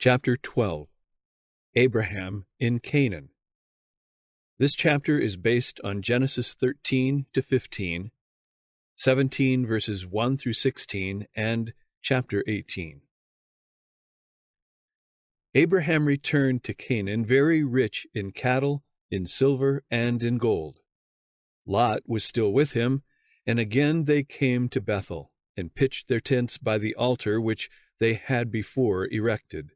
Chapter 12. Abraham in Canaan. This chapter is based on Genesis 13 to 15, 17 verses 1 through 16, and chapter 18. Abraham returned to Canaan very rich in cattle, in silver, and in gold. Lot was still with him, and again they came to Bethel, and pitched their tents by the altar which they had before erected.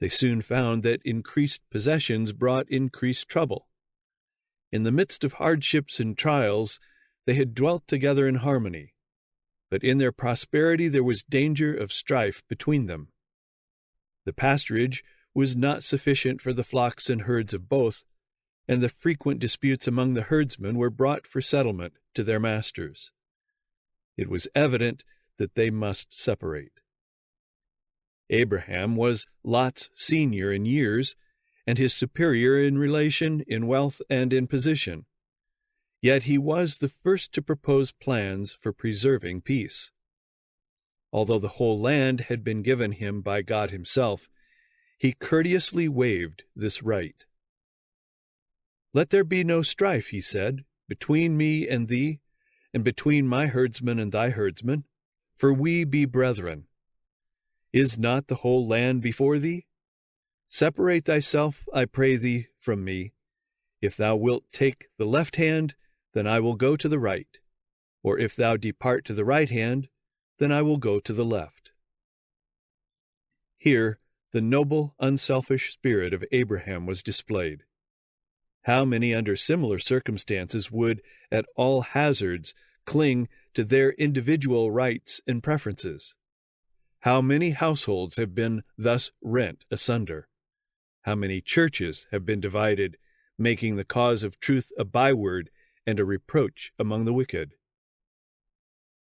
They soon found that increased possessions brought increased trouble. In the midst of hardships and trials, they had dwelt together in harmony, but in their prosperity there was danger of strife between them. The pasturage was not sufficient for the flocks and herds of both, and the frequent disputes among the herdsmen were brought for settlement to their masters. It was evident that they must separate. Abraham was Lot's senior in years, and his superior in relation, in wealth, and in position. Yet he was the first to propose plans for preserving peace. Although the whole land had been given him by God himself, he courteously waived this right. "Let there be no strife," he said, "between me and thee, and between my herdsmen and thy herdsmen, for we be brethren. Is not the whole land before thee? Separate thyself, I pray thee, from me. If thou wilt take the left hand, then I will go to the right, or if thou depart to the right hand, then I will go to the left." Here the noble, unselfish spirit of Abraham was displayed. How many under similar circumstances would, at all hazards, cling to their individual rights and preferences? How many households have been thus rent asunder? How many churches have been divided, making the cause of truth a byword and a reproach among the wicked?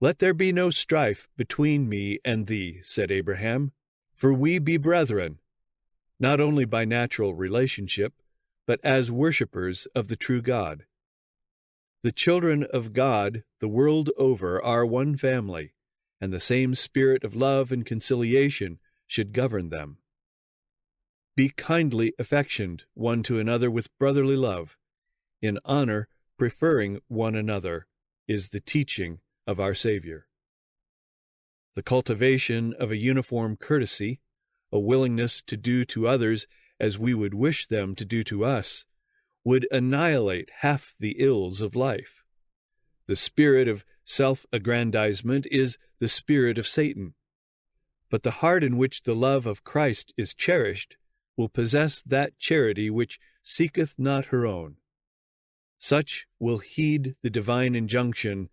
"Let there be no strife between me and thee," said Abraham, "for we be brethren, not only by natural relationship, but as worshippers of the true God. The children of God the world over are one family, and the same spirit of love and conciliation should govern them. Be kindly affectioned one to another with brotherly love, in honor preferring one another, is the teaching of our Savior." The cultivation of a uniform courtesy, a willingness to do to others as we would wish them to do to us, would annihilate half the ills of life. The spirit of self-aggrandizement is the spirit of Satan, but the heart in which the love of Christ is cherished will possess that charity which seeketh not her own. Such will heed the divine injunction,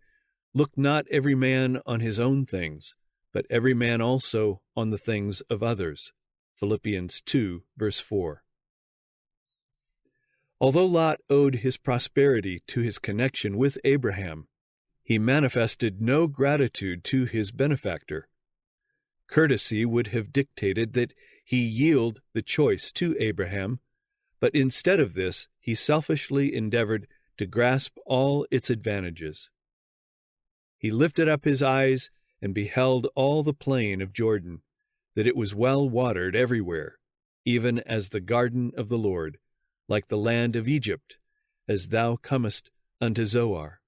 "Look not every man on his own things, but every man also on the things of others." Philippians 2, verse 4. Although Lot owed his prosperity to his connection with Abraham, he manifested no gratitude to his benefactor. Courtesy would have dictated that he yield the choice to Abraham, but instead of this, he selfishly endeavored to grasp all its advantages. He lifted up his eyes and beheld all the plain of Jordan, that it was well watered everywhere, even as the garden of the Lord, like the land of Egypt, as thou comest unto Zoar.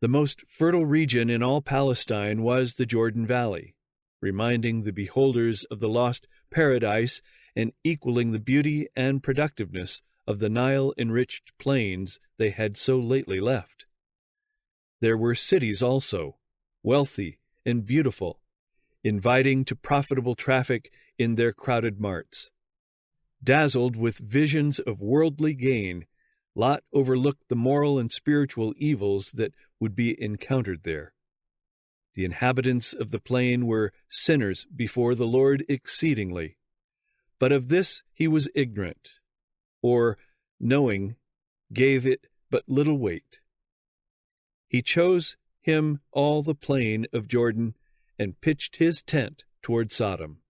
The most fertile region in all Palestine was the Jordan Valley, reminding the beholders of the lost paradise and equaling the beauty and productiveness of the Nile-enriched plains they had so lately left. There were cities also, wealthy and beautiful, inviting to profitable traffic in their crowded marts. Dazzled with visions of worldly gain, Lot overlooked the moral and spiritual evils that would be encountered there. The inhabitants of the plain were sinners before the Lord exceedingly, but of this he was ignorant, or, knowing, gave it but little weight. He chose him all the plain of Jordan and pitched his tent toward Sodom.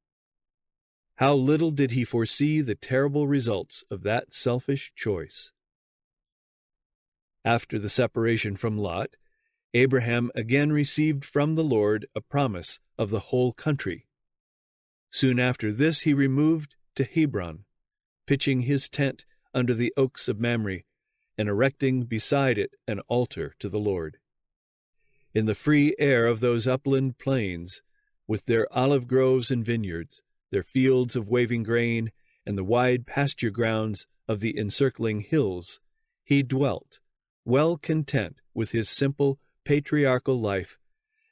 How little did he foresee the terrible results of that selfish choice. After the separation from Lot, Abraham again received from the Lord a promise of the whole country. Soon after this he removed to Hebron, pitching his tent under the oaks of Mamre, and erecting beside it an altar to the Lord. In the free air of those upland plains, with their olive groves and vineyards, their fields of waving grain, and the wide pasture grounds of the encircling hills, he dwelt, well content with his simple patriarchal life,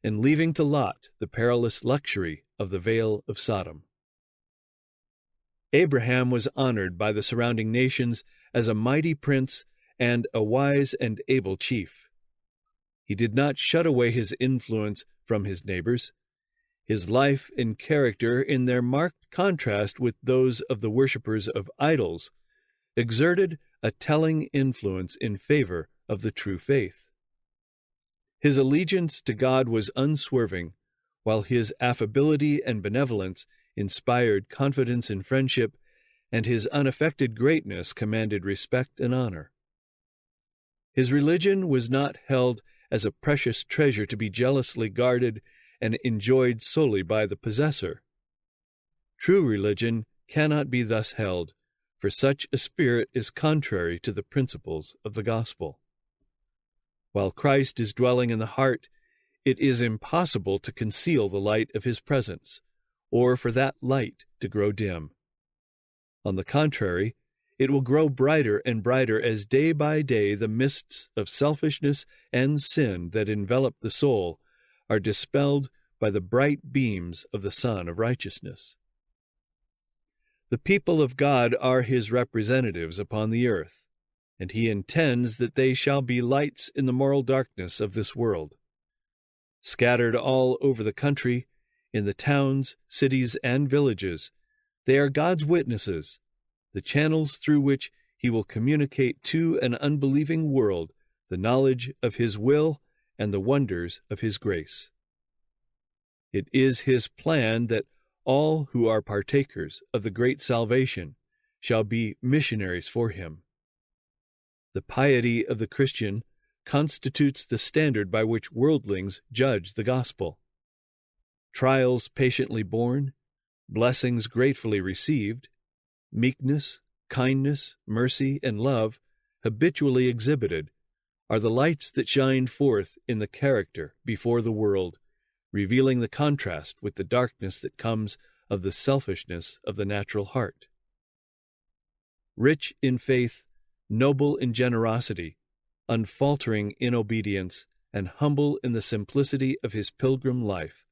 and leaving to Lot the perilous luxury of the Vale of Sodom. Abraham was honored by the surrounding nations as a mighty prince and a wise and able chief. He did not shut away his influence from his neighbors. His life and character, in their marked contrast with those of the worshippers of idols, exerted a telling influence in favor of the true faith. His allegiance to God was unswerving, while his affability and benevolence inspired confidence and friendship, and his unaffected greatness commanded respect and honor. His religion was not held as a precious treasure to be jealously guarded and enjoyed solely by the possessor. True religion cannot be thus held, for such a spirit is contrary to the principles of the gospel. While Christ is dwelling in the heart, it is impossible to conceal the light of his presence, or for that light to grow dim. On the contrary, it will grow brighter and brighter as day by day the mists of selfishness and sin that envelop the soul are dispelled by the bright beams of the sun of righteousness. The people of God are his representatives upon the earth, and he intends that they shall be lights in the moral darkness of this world. Scattered all over the country, in the towns, cities, and villages, they are God's witnesses, the channels through which he will communicate to an unbelieving world the knowledge of his will and the wonders of his grace. It is his plan that all who are partakers of the great salvation shall be missionaries for him. The piety of the Christian constitutes the standard by which worldlings judge the gospel. Trials patiently borne, blessings gratefully received, meekness, kindness, mercy, and love habitually exhibited are the lights that shine forth in the character before the world, revealing the contrast with the darkness that comes of the selfishness of the natural heart. Rich in faith, noble in generosity, unfaltering in obedience, and humble in the simplicity of his pilgrim life,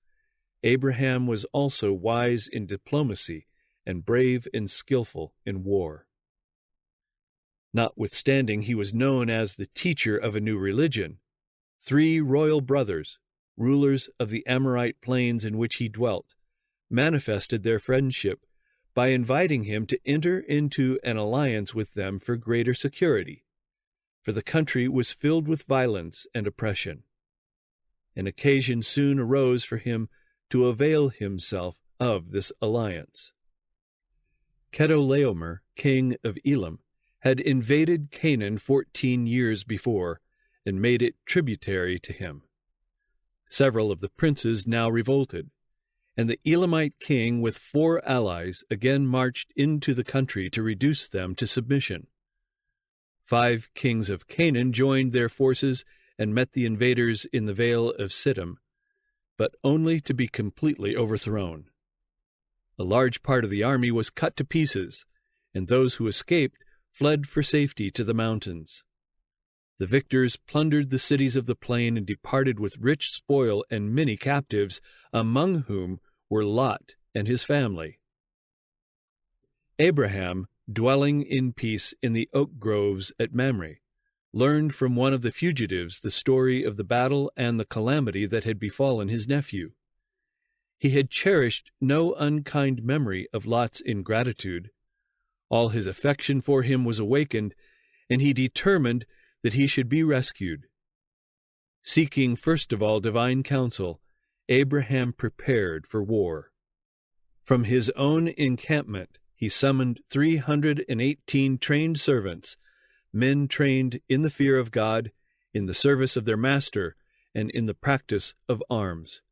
Abraham was also wise in diplomacy and brave and skillful in war. Notwithstanding he was known as the teacher of a new religion, 3 royal brothers, rulers of the Amorite plains in which he dwelt, manifested their friendship by inviting him to enter into an alliance with them for greater security, for the country was filled with violence and oppression. An occasion soon arose for him to avail himself of this alliance. Chedorlaomer, king of Elam, had invaded Canaan 14 years before and made it tributary to him. Several of the princes now revolted, and the Elamite king with 4 allies again marched into the country to reduce them to submission. 5 kings of Canaan joined their forces and met the invaders in the Vale of Siddim, but only to be completely overthrown. A large part of the army was cut to pieces, and those who escaped fled for safety to the mountains. The victors plundered the cities of the plain and departed with rich spoil and many captives, among whom were Lot and his family. Abraham, dwelling in peace in the oak groves at Mamre, learned from one of the fugitives the story of the battle and the calamity that had befallen his nephew. He had cherished no unkind memory of Lot's ingratitude. All his affection for him was awakened, and he determined that he should be rescued. Seeking first of all divine counsel, Abraham prepared for war. From his own encampment he summoned 318 trained servants, men trained in the fear of God, in the service of their master, and in the practice of arms.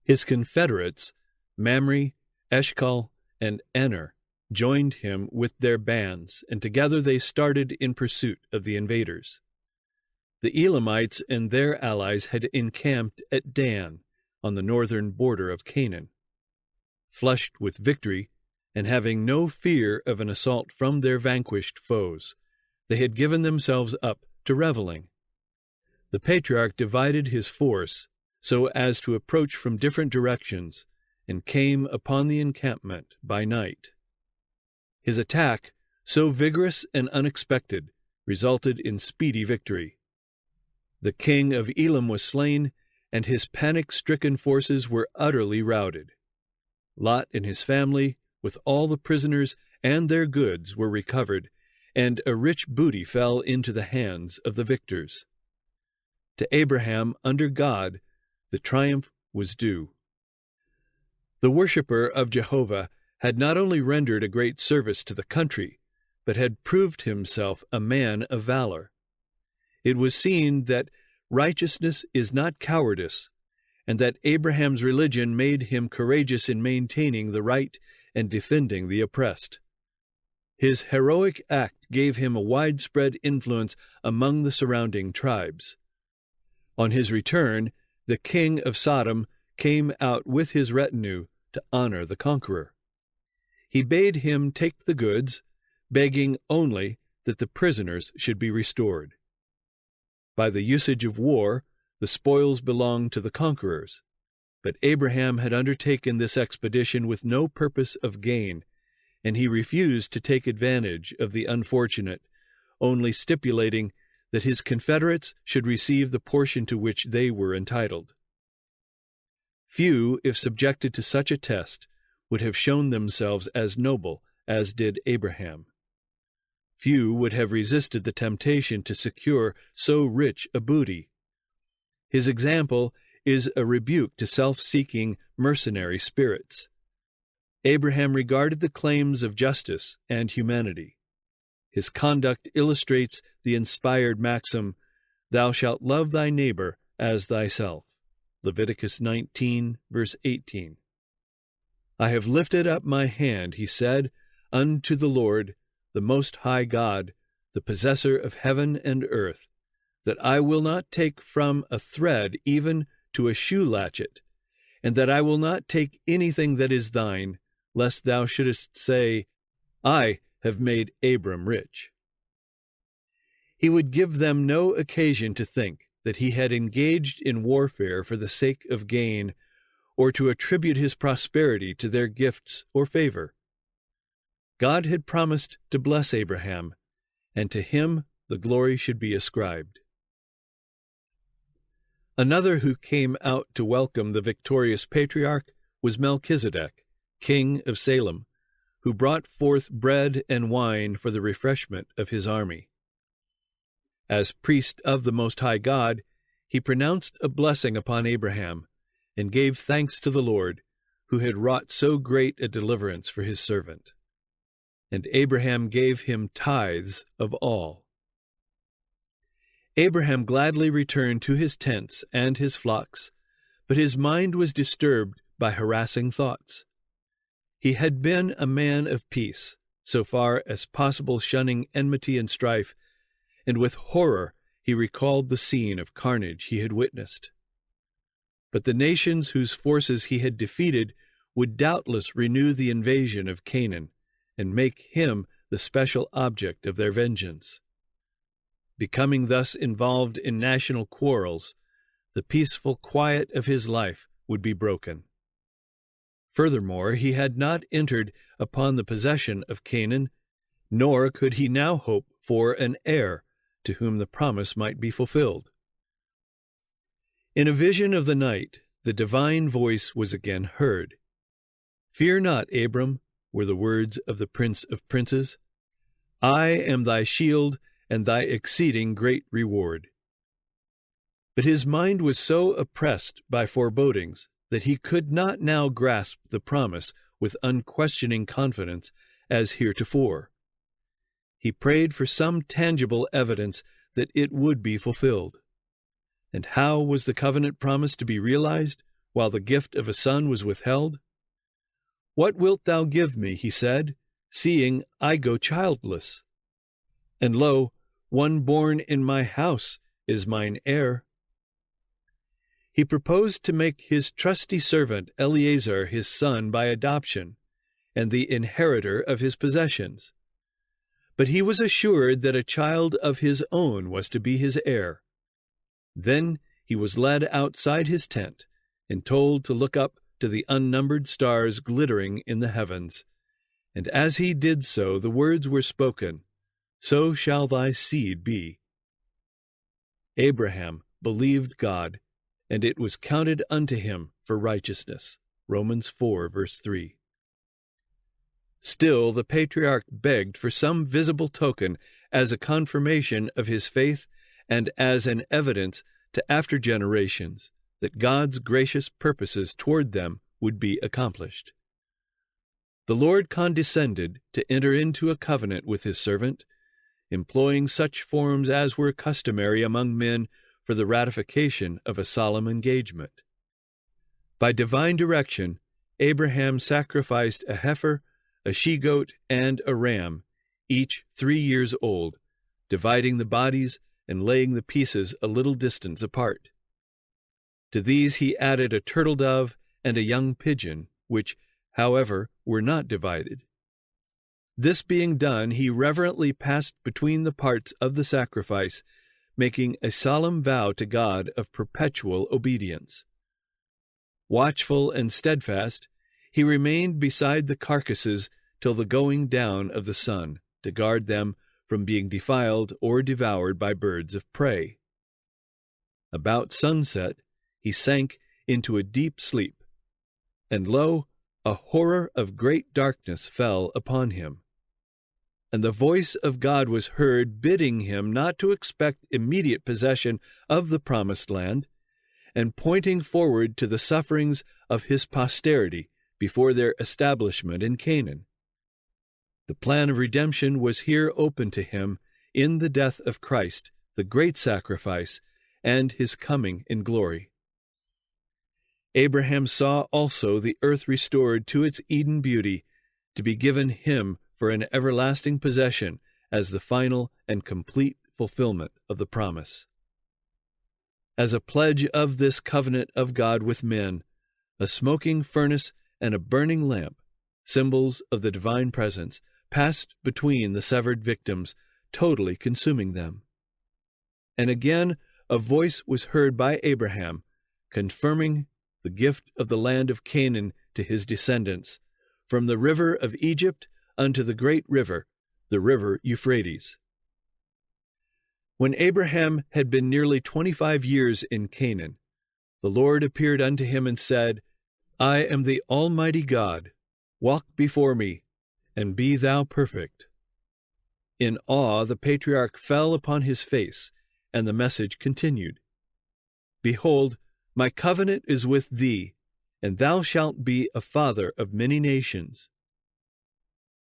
His confederates, Mamre Eshcol and Aner joined him with their bands, and together they started in pursuit of the invaders. The Elamites and their allies had encamped at Dan, on the northern border of Canaan. Flushed with victory, and having no fear of an assault from their vanquished foes, they had given themselves up to reveling. The Patriarch divided his force so as to approach from different directions, and came upon the encampment by night. His attack, so vigorous and unexpected, resulted in speedy victory. The king of Elam was slain, and his panic-stricken forces were utterly routed. Lot and his family, with all the prisoners and their goods, were recovered, and a rich booty fell into the hands of the victors. To Abraham, under God, the triumph was due. The worshipper of Jehovah had not only rendered a great service to the country, but had proved himself a man of valor. It was seen that righteousness is not cowardice, and that Abraham's religion made him courageous in maintaining the right and defending the oppressed. His heroic act gave him a widespread influence among the surrounding tribes. On his return, the king of Sodom came out with his retinue to honor the conqueror. He bade him take the goods, begging only that the prisoners should be restored. By the usage of war, the spoils belonged to the conquerors, but Abraham had undertaken this expedition with no purpose of gain, and he refused to take advantage of the unfortunate, only stipulating that his confederates should receive the portion to which they were entitled. Few, if subjected to such a test, would have shown themselves as noble as did Abraham. Few would have resisted the temptation to secure so rich a booty. His example is a rebuke to self-seeking, mercenary spirits. Abraham regarded the claims of justice and humanity. His conduct illustrates the inspired maxim, "Thou shalt love thy neighbor as thyself." Leviticus 19, verse 18. "I have lifted up my hand," he said, "unto the Lord, the Most High God, the possessor of heaven and earth, that I will not take from a thread even to a shoe latchet, and that I will not take anything that is thine, lest thou shouldest say, I have made Abram rich." He would give them no occasion to think that he had engaged in warfare for the sake of gain, or to attribute his prosperity to their gifts or favor. God had promised to bless Abraham, and to him the glory should be ascribed. Another who came out to welcome the victorious patriarch was Melchizedek, king of Salem, who brought forth bread and wine for the refreshment of his army. As priest of the Most High God, he pronounced a blessing upon Abraham, and gave thanks to the Lord, who had wrought so great a deliverance for his servant. And Abraham gave him tithes of all. Abraham gladly returned to his tents and his flocks, but his mind was disturbed by harassing thoughts. He had been a man of peace, so far as possible shunning enmity and strife, and with horror he recalled the scene of carnage he had witnessed. But the nations whose forces he had defeated would doubtless renew the invasion of Canaan, and make him the special object of their vengeance. Becoming thus involved in national quarrels, the peaceful quiet of his life would be broken. Furthermore, he had not entered upon the possession of Canaan, nor could he now hope for an heir to whom the promise might be fulfilled. In a vision of the night, the divine voice was again heard. "Fear not, Abram," were the words of the Prince of Princes. "I am thy shield and thy exceeding great reward." But his mind was so oppressed by forebodings that he could not now grasp the promise with unquestioning confidence as heretofore. He prayed for some tangible evidence that it would be fulfilled. And how was the covenant promise to be realized while the gift of a son was withheld? "What wilt thou give me?" he said, "seeing I go childless? And lo, one born in my house is mine heir." He proposed to make his trusty servant Eleazar his son by adoption, and the inheritor of his possessions. But he was assured that a child of his own was to be his heir. Then he was led outside his tent and told to look up to the unnumbered stars glittering in the heavens. And as he did so, the words were spoken, "So shall thy seed be." Abraham believed God, and it was counted unto him for righteousness. Romans 4, verse 3. Still, the patriarch begged for some visible token as a confirmation of his faith and as an evidence to after generations that God's gracious purposes toward them would be accomplished. The Lord condescended to enter into a covenant with his servant, employing such forms as were customary among men for the ratification of a solemn engagement. By divine direction, Abraham sacrificed a heifer, a she-goat, and a ram, each 3 years old, dividing the bodies and laying the pieces a little distance apart. To these he added a turtle-dove and a young pigeon, which, however, were not divided. This being done, he reverently passed between the parts of the sacrifice, making a solemn vow to God of perpetual obedience. Watchful and steadfast, he remained beside the carcasses till the going down of the sun, to guard them from being defiled or devoured by birds of prey. About sunset, he sank into a deep sleep, and lo, a horror of great darkness fell upon him. And the voice of God was heard bidding him not to expect immediate possession of the promised land, and pointing forward to the sufferings of his posterity before their establishment in Canaan. The plan of redemption was here open to him in the death of Christ, the great sacrifice, and his coming in glory. Abraham saw also the earth restored to its Eden beauty, to be given him for an everlasting possession as the final and complete fulfillment of the promise. As a pledge of this covenant of God with men, a smoking furnace and a burning lamp, symbols of the divine presence, passed between the severed victims, totally consuming them. And again a voice was heard by Abraham, confirming the gift of the land of Canaan to his descendants, from the river of Egypt unto the great river, the river Euphrates. When Abraham had been nearly 25 years in Canaan, the Lord appeared unto him and said, "I am the Almighty God. Walk before me, and be thou perfect." In awe the patriarch fell upon his face, and the message continued, "Behold, my covenant is with thee, and thou shalt be a father of many nations."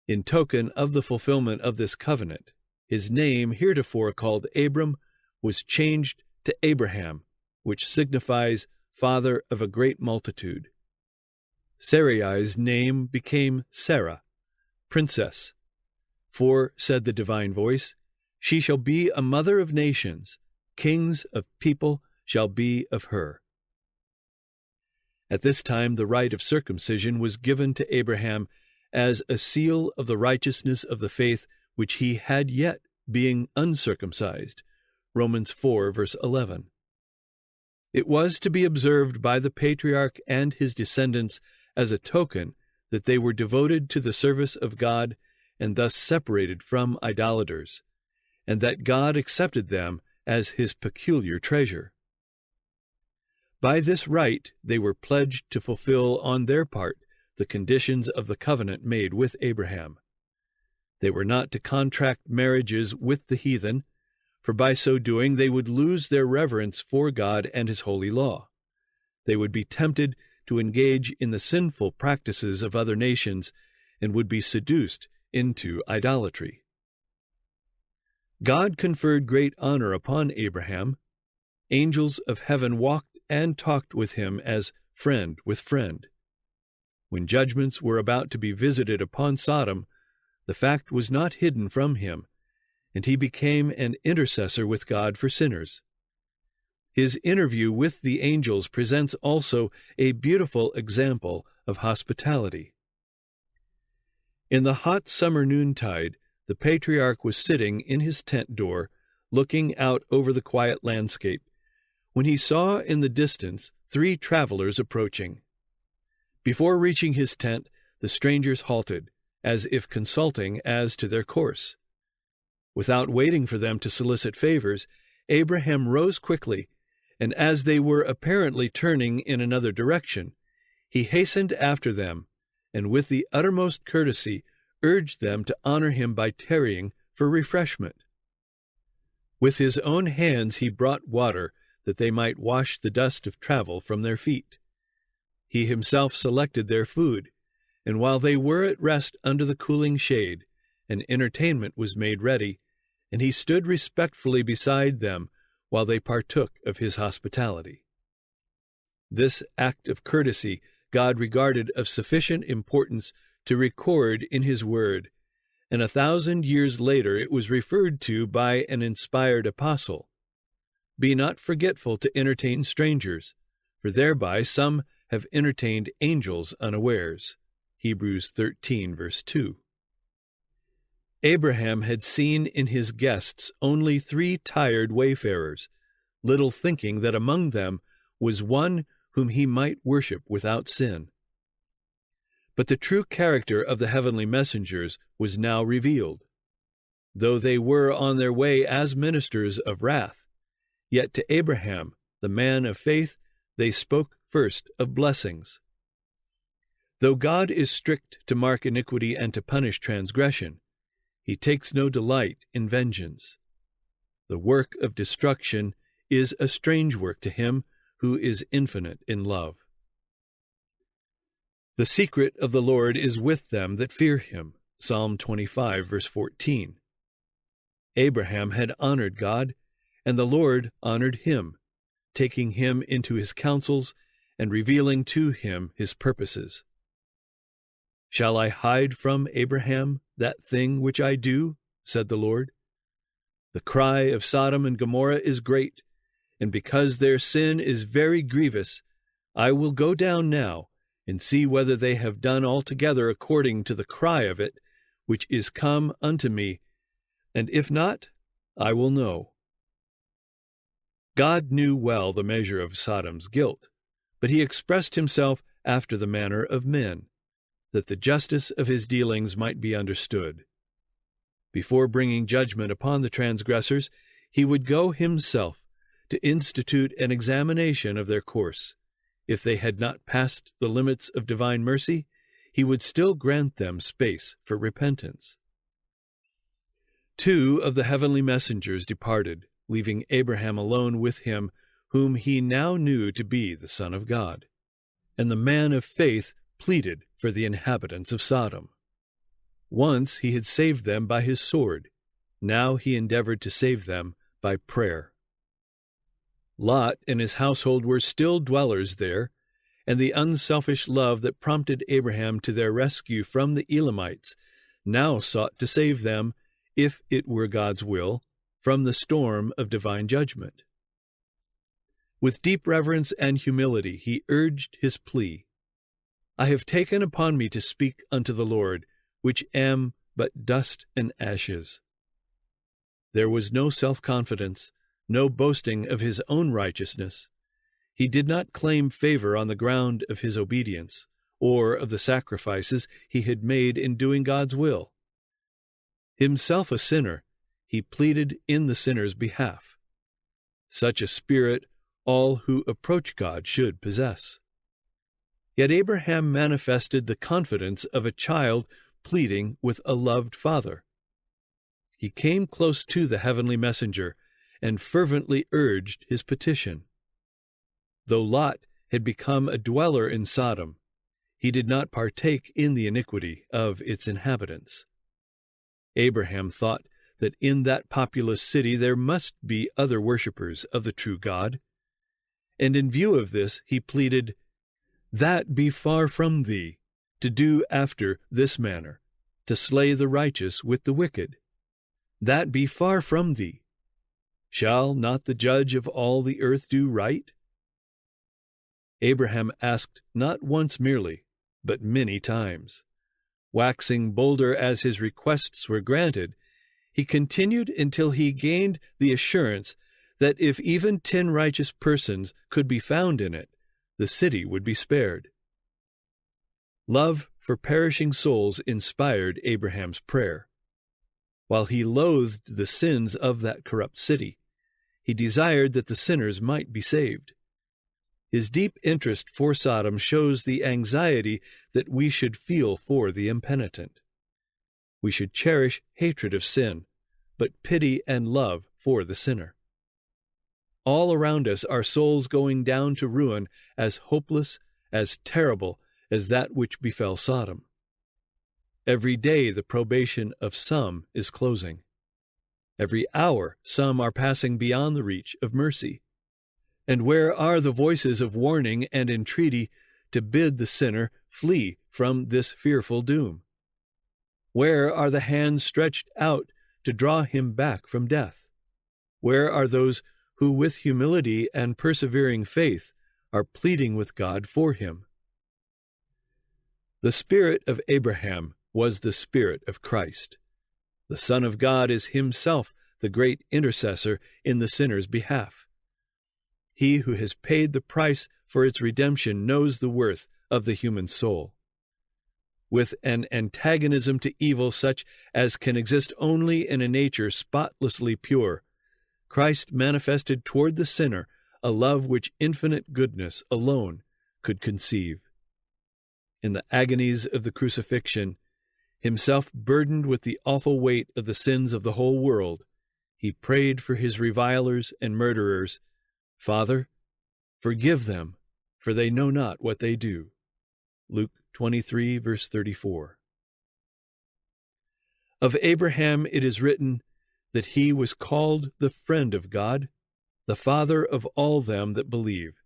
In token of the fulfillment of this covenant, his name, heretofore called Abram, was changed to Abraham, which signifies father of a great multitude. Sarai's name became Sarah, princess. For, said the divine voice, she shall be a mother of nations, kings of people shall be of her. At this time the rite of circumcision was given to Abraham as a seal of the righteousness of the faith which he had yet being uncircumcised. Romans 4, verse 11. It was to be observed by the patriarch and his descendants as a token that they were devoted to the service of God and thus separated from idolaters, and that God accepted them as his peculiar treasure. By this rite they were pledged to fulfill on their part the conditions of the covenant made with Abraham. They were not to contract marriages with the heathen, for by so doing they would lose their reverence for God and his holy law. They would be tempted to engage in the sinful practices of other nations and would be seduced into idolatry. God conferred great honor upon Abraham. Angels of heaven walked and talked with him as friend with friend. When judgments were about to be visited upon Sodom, the fact was not hidden from him, and he became an intercessor with God for sinners. His interview with the angels presents also a beautiful example of hospitality. In the hot summer noontide, the patriarch was sitting in his tent door, looking out over the quiet landscape, when he saw in the distance 3 travelers approaching. Before reaching his tent, the strangers halted, as if consulting as to their course. Without waiting for them to solicit favors, Abraham rose quickly, and as they were apparently turning in another direction, he hastened after them, and with the uttermost courtesy urged them to honor him by tarrying for refreshment. With his own hands he brought water, that they might wash the dust of travel from their feet. He himself selected their food, and while they were at rest under the cooling shade, an entertainment was made ready, and he stood respectfully beside them while they partook of his hospitality. This act of courtesy God regarded of sufficient importance to record in his word, and 1,000 years later it was referred to by an inspired apostle. Be not forgetful to entertain strangers, for thereby some have entertained angels unawares. Hebrews 13, verse 2. Abraham had seen in his guests only 3 tired wayfarers, little thinking that among them was one whom he might worship without sin. But the true character of the heavenly messengers was now revealed. Though they were on their way as ministers of wrath, yet to Abraham, the man of faith, they spoke first of blessings. Though God is strict to mark iniquity and to punish transgression, he takes no delight in vengeance. The work of destruction is a strange work to him who is infinite in love. The secret of the Lord is with them that fear him. Psalm 25, verse 14. Abraham had honored God, and the Lord honored him, taking him into his counsels and revealing to him his purposes. Shall I hide from Abraham that thing which I do? Said the Lord. The cry of Sodom and Gomorrah is great, and because their sin is very grievous, I will go down now and see whether they have done altogether according to the cry of it, which is come unto me, and if not, I will know. God knew well the measure of Sodom's guilt, but he expressed himself after the manner of men, that the justice of his dealings might be understood. Before bringing judgment upon the transgressors, he would go himself to institute an examination of their course. If they had not passed the limits of divine mercy, he would still grant them space for repentance. 2 of the heavenly messengers departed, leaving Abraham alone with him, whom he now knew to be the Son of God. And the man of faith pleaded for the inhabitants of Sodom. Once he had saved them by his sword. Now he endeavored to save them by prayer. Lot and his household were still dwellers there, and the unselfish love that prompted Abraham to their rescue from the Elamites now sought to save them, if it were God's will, from the storm of divine judgment. With deep reverence and humility he urged his plea. I have taken upon me to speak unto the Lord, which am but dust and ashes. There was no self-confidence, no boasting of his own righteousness. He did not claim favor on the ground of his obedience, or of the sacrifices he had made in doing God's will. Himself a sinner, he pleaded in the sinner's behalf. Such a spirit all who approach God should possess. Yet Abraham manifested the confidence of a child pleading with a loved father. He came close to the heavenly messenger and fervently urged his petition. Though Lot had become a dweller in Sodom, he did not partake in the iniquity of its inhabitants. Abraham thought that in that populous city there must be other worshippers of the true God, and in view of this he pleaded, That be far from thee, to do after this manner, to slay the righteous with the wicked? That be far from thee. Shall not the judge of all the earth do right? Abraham asked not once merely, but many times. Waxing bolder as his requests were granted, he continued until he gained the assurance that if even 10 righteous persons could be found in it, the city would be spared. Love for perishing souls inspired Abraham's prayer. While he loathed the sins of that corrupt city, he desired that the sinners might be saved. His deep interest for Sodom shows the anxiety that we should feel for the impenitent. We should cherish hatred of sin, but pity and love for the sinner. All around us are souls going down to ruin as hopeless, as terrible as that which befell Sodom. Every day the probation of some is closing. Every hour some are passing beyond the reach of mercy. And where are the voices of warning and entreaty to bid the sinner flee from this fearful doom? Where are the hands stretched out to draw him back from death? Where are those who with humility and persevering faith are pleading with God for him? The spirit of Abraham was the spirit of Christ. The Son of God is himself the great intercessor in the sinner's behalf. He who has paid the price for its redemption knows the worth of the human soul. With an antagonism to evil such as can exist only in a nature spotlessly pure, Christ manifested toward the sinner a love which infinite goodness alone could conceive. In the agonies of the crucifixion, himself burdened with the awful weight of the sins of the whole world, he prayed for his revilers and murderers, "Father, forgive them, for they know not what they do." Luke 23, verse 34. Of Abraham it is written that he was called the friend of God, the father of all them that believe.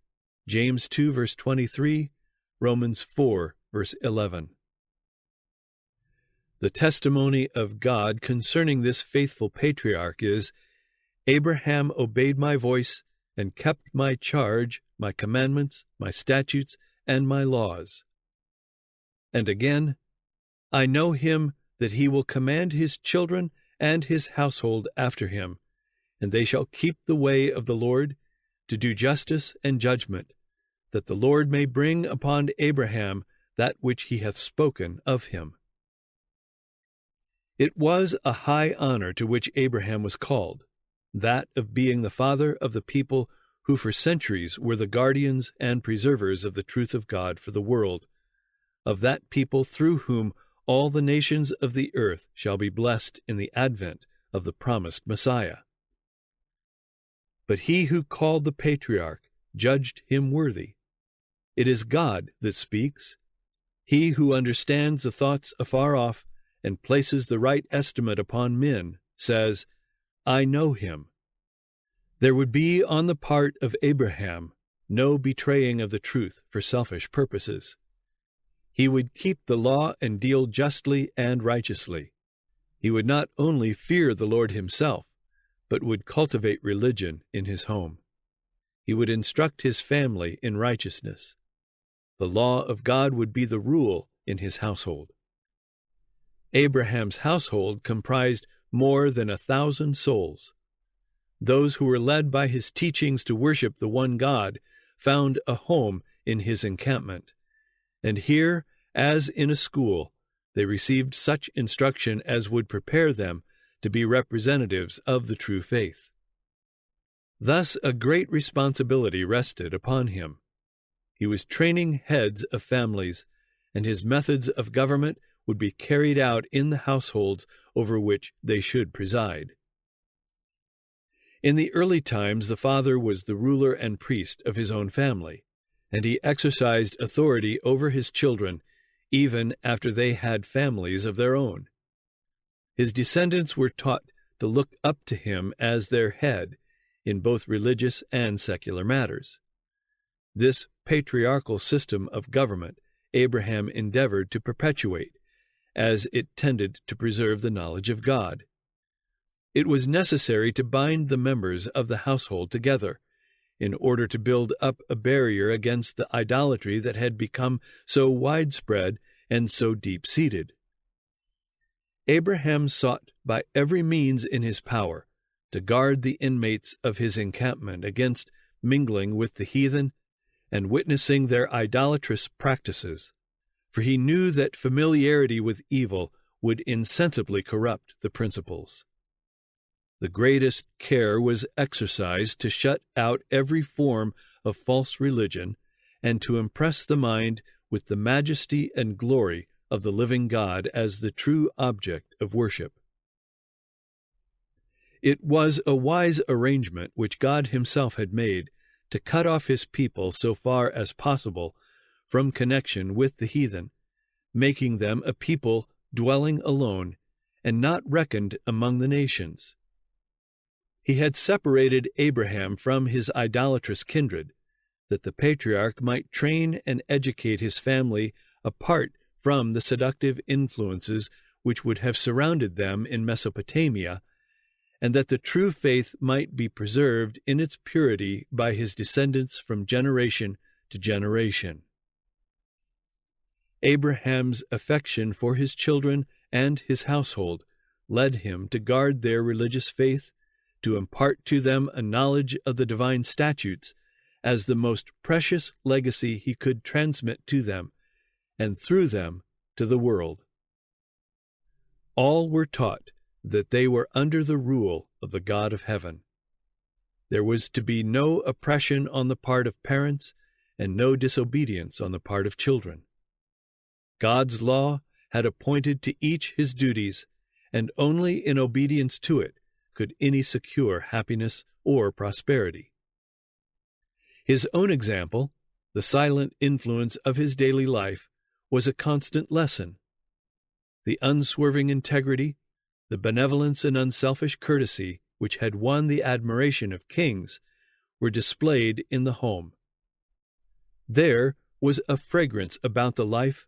James 2, verse 23, Romans 4, verse 11. The testimony of God concerning this faithful patriarch is, "Abraham obeyed my voice and kept my charge, my commandments, my statutes, and my laws." And again, "I know him that he will command his children and his household after him, and they shall keep the way of the Lord, to do justice and judgment, that the Lord may bring upon Abraham that which he hath spoken of him." It was a high honor to which Abraham was called, that of being the father of the people who for centuries were the guardians and preservers of the truth of God for the world, of that people through whom all the nations of the earth shall be blessed in the advent of the promised Messiah. But he who called the patriarch judged him worthy. It is God that speaks. He who understands the thoughts afar off and places the right estimate upon men says, "I know him." There would be on the part of Abraham no betraying of the truth for selfish purposes. He would keep the law and deal justly and righteously. He would not only fear the Lord himself, but would cultivate religion in his home. He would instruct his family in righteousness. The law of God would be the rule in his household. Abraham's household comprised more than 1,000 souls. Those who were led by his teachings to worship the one God found a home in his encampment, and here, as in a school, they received such instruction as would prepare them to be representatives of the true faith. Thus a great responsibility rested upon him. He was training heads of families, and his methods of government would be carried out in the households over which they should preside. In the early times, the father was the ruler and priest of his own family, and he exercised authority over his children even after they had families of their own. His descendants were taught to look up to him as their head in both religious and secular matters. This patriarchal system of government Abraham endeavored to perpetuate, as it tended to preserve the knowledge of God. It was necessary to bind the members of the household together, in order to build up a barrier against the idolatry that had become so widespread and so deep-seated. Abraham sought by every means in his power to guard the inmates of his encampment against mingling with the heathen and witnessing their idolatrous practices, for he knew that familiarity with evil would insensibly corrupt the principles. The greatest care was exercised to shut out every form of false religion and to impress the mind with the majesty and glory of the living God as the true object of worship. It was a wise arrangement which God himself had made to cut off his people so far as possible from connection with the heathen, making them a people dwelling alone and not reckoned among the nations. He had separated Abraham from his idolatrous kindred, that the patriarch might train and educate his family apart from the seductive influences which would have surrounded them in Mesopotamia, and that the true faith might be preserved in its purity by his descendants from generation to generation. Abraham's affection for his children and his household led him to guard their religious faith, to impart to them a knowledge of the divine statutes as the most precious legacy he could transmit to them, and through them to the world. All were taught that they were under the rule of the God of heaven. There was to be no oppression on the part of parents and no disobedience on the part of children. God's law had appointed to each his duties, and only in obedience to it could any secure happiness or prosperity. His own example, the silent influence of his daily life, was a constant lesson. The unswerving integrity, the benevolence and unselfish courtesy which had won the admiration of kings were displayed in the home. There was a fragrance about the life,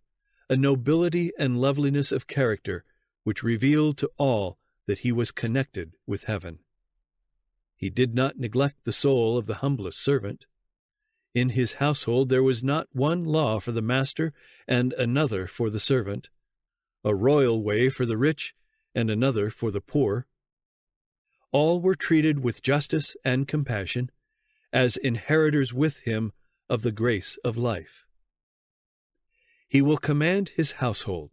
a nobility and loveliness of character which revealed to all that he was connected with heaven. He did not neglect the soul of the humblest servant. In his household there was not one law for the master and another for the servant, a royal way for the rich and another for the poor. All were treated with justice and compassion, as inheritors with him of the grace of life. He will command his household.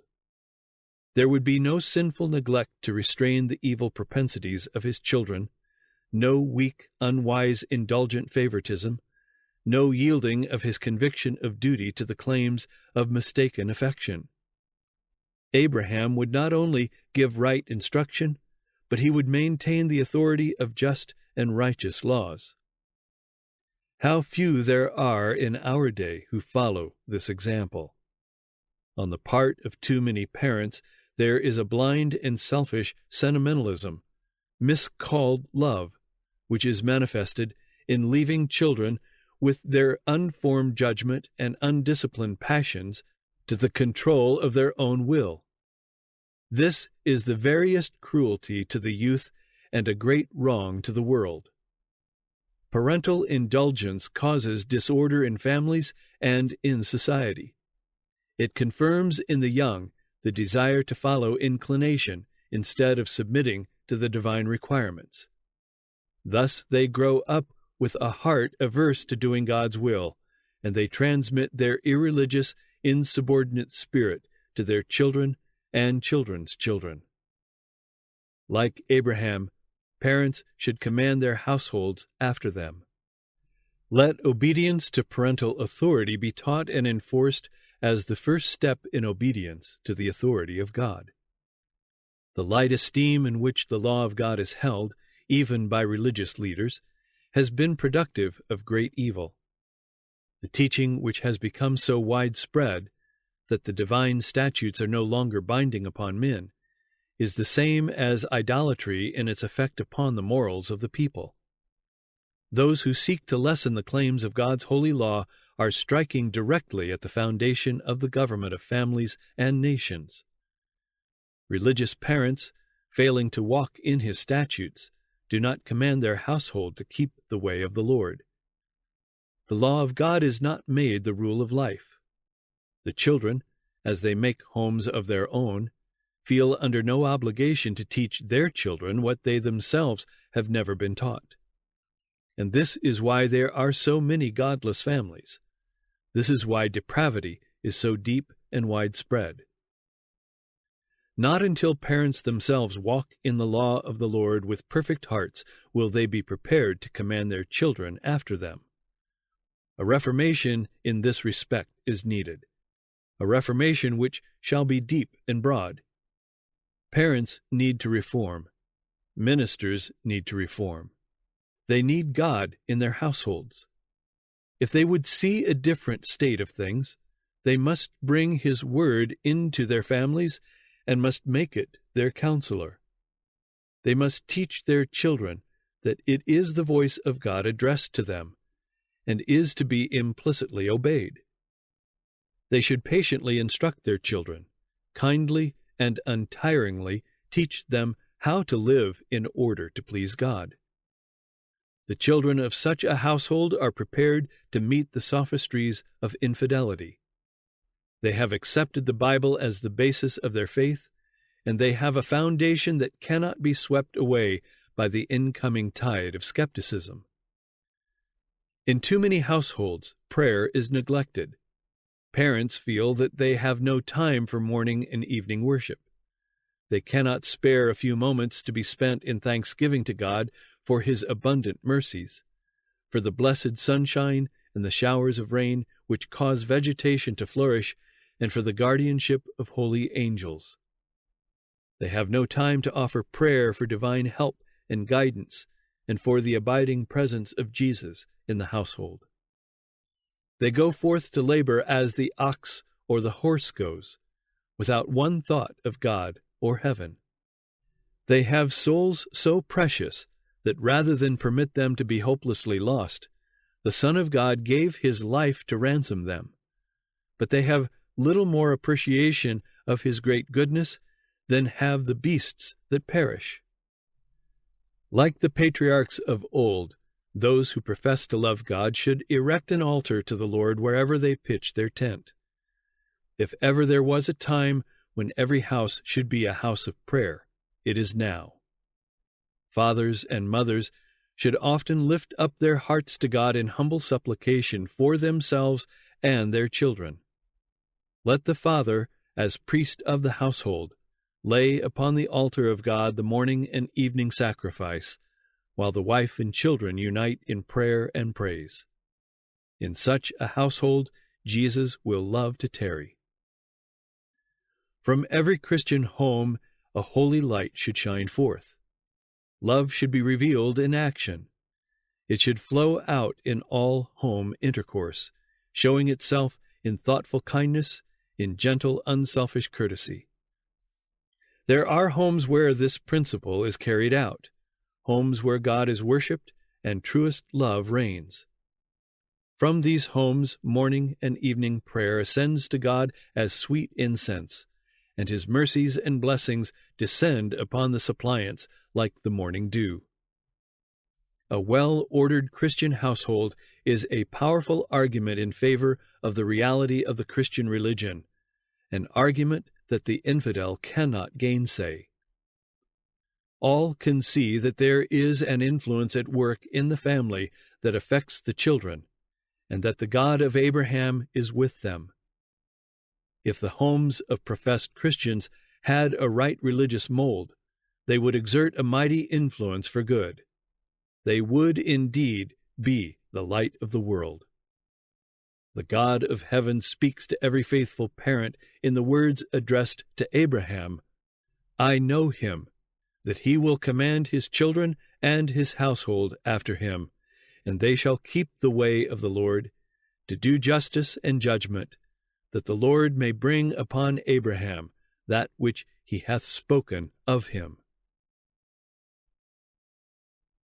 There would be no sinful neglect to restrain the evil propensities of his children, no weak, unwise, indulgent favoritism, no yielding of his conviction of duty to the claims of mistaken affection. Abraham would not only give right instruction, but he would maintain the authority of just and righteous laws. How few there are in our day who follow this example. On the part of too many parents, there is a blind and selfish sentimentalism, miscalled love, which is manifested in leaving children with their unformed judgment and undisciplined passions to the control of their own will. This is the veriest cruelty to the youth and a great wrong to the world. Parental indulgence causes disorder in families and in society. It confirms in the young the desire to follow inclination instead of submitting to the divine requirements. Thus they grow up with a heart averse to doing God's will, and they transmit their irreligious, insubordinate spirit to their children and children's children. Like Abraham, parents should command their households after them. Let obedience to parental authority be taught and enforced as the first step in obedience to the authority of God. The light esteem in which the law of God is held, even by religious leaders, has been productive of great evil. The teaching which has become so widespread that the divine statutes are no longer binding upon men is the same as idolatry in its effect upon the morals of the people. Those who seek to lessen the claims of God's holy law are striking directly at the foundation of the government of families and nations. Religious parents, failing to walk in his statutes, do not command their household to keep the way of the Lord. The law of God is not made the rule of life. The children, as they make homes of their own, feel under no obligation to teach their children what they themselves have never been taught. And this is why there are so many godless families. This is why depravity is so deep and widespread. Not until parents themselves walk in the law of the Lord with perfect hearts will they be prepared to command their children after them. A reformation in this respect is needed, a reformation which shall be deep and broad. Parents need to reform. Ministers need to reform. They need God in their households. If they would see a different state of things, they must bring His word into their families and must make it their counselor. They must teach their children that it is the voice of God addressed to them, and is to be implicitly obeyed. They should patiently instruct their children, kindly and untiringly teach them how to live in order to please God. The children of such a household are prepared to meet the sophistries of infidelity. They have accepted the Bible as the basis of their faith, and they have a foundation that cannot be swept away by the incoming tide of skepticism. In too many households, prayer is neglected. Parents feel that they have no time for morning and evening worship. They cannot spare a few moments to be spent in thanksgiving to God for His abundant mercies, for the blessed sunshine and the showers of rain which cause vegetation to flourish, and for the guardianship of holy angels. They have no time to offer prayer for divine help and guidance, and for the abiding presence of Jesus in the household. They go forth to labor as the ox or the horse goes, without one thought of God or heaven. They have souls so precious that rather than permit them to be hopelessly lost, the Son of God gave His life to ransom them. But they have little more appreciation of His great goodness than have the beasts that perish. Like the patriarchs of old, those who profess to love God should erect an altar to the Lord wherever they pitch their tent. If ever there was a time when every house should be a house of prayer, it is now. Fathers and mothers should often lift up their hearts to God in humble supplication for themselves and their children. Let the father, as priest of the household, lay upon the altar of God the morning and evening sacrifice, while the wife and children unite in prayer and praise. In such a household, Jesus will love to tarry. From every Christian home, a holy light should shine forth. Love should be revealed in action. It should flow out in all home intercourse, showing itself in thoughtful kindness, in gentle, unselfish courtesy. There are homes where this principle is carried out, homes where God is worshipped and truest love reigns. From these homes, morning and evening prayer ascends to God as sweet incense, and His mercies and blessings descend upon the suppliants like the morning dew. A well-ordered Christian household is a powerful argument in favor of the reality of the Christian religion, an argument that the infidel cannot gainsay. All can see that there is an influence at work in the family that affects the children, and that the God of Abraham is with them. If the homes of professed Christians had a right religious mold, they would exert a mighty influence for good. They would indeed be the light of the world. The God of heaven speaks to every faithful parent in the words addressed to Abraham, "I know him, that he will command his children and his household after him, and they shall keep the way of the Lord, to do justice and judgment, that the Lord may bring upon Abraham that which he hath spoken of him."